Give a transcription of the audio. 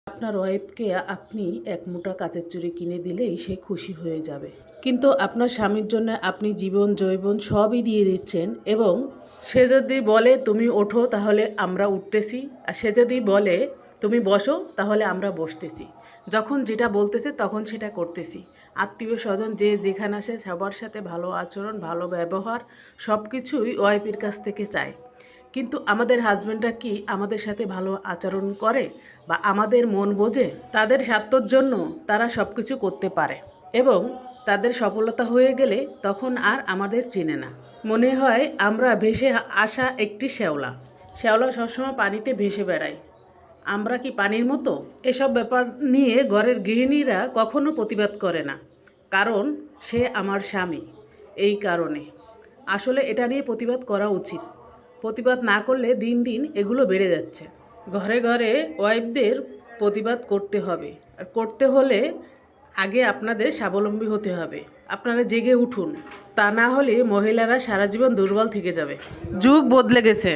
আপনার ওয়াইফকে আপনি এক মুঠা কাচের চুড়ি কিনে দিলেই সে খুশি হয়ে যাবে, কিন্তু আপনার স্বামীর জন্য আপনি জীবন যৌবন সবই দিয়ে দিচ্ছেন এবং সে যদি বলে তুমি ওঠো তাহলে আমরা উঠতেছি, আর সে যদি বলে তুমি বসো তাহলে আমরা বসতেছি। যখন যেটা বলতেছে তখন সেটা করতেছি। আত্মীয় স্বজন যে যেখানে আসে সবার সাথে ভালো আচরণ, ভালো ব্যবহার সব কিছুই ওয়াইফের কাছ থেকে চায়। কিন্তু আমাদের হাজব্যান্ডরা কি আমাদের সাথে ভালো আচরণ করে বা আমাদের মন বোঝে? তাদের স্বার্থর জন্য তারা সব কিছু করতে পারে এবং তাদের সফলতা হয়ে গেলে তখন আর আমাদের চেনে না। মনে হয় আমরা ভেসে আসা একটি শ্যাওলা। শ্যাওলা সবসময় পানিতে ভেসে বেড়ায়। আমরা কি পানির মতো? এসব ব্যাপার নিয়ে ঘরের গৃহিণীরা কখনো প্রতিবাদ করে না, কারণ সে আমার স্বামী। এই কারণে আসলে এটা নিয়ে প্রতিবাদ করা উচিত। প্রতিবাদ না করলে দিন দিন এগুলো বেড়ে যাচ্ছে। ঘরে ঘরে ওয়াইফদের প্রতিবাদ করতে হবে, আর করতে হলে আগে আপনাদের স্বাবলম্বী হতে হবে। আপনারা জেগে উঠুন, তা না হলে মহিলারা সারা জীবন দুর্বল থেকে যাবে। যুগ বদলে গেছে।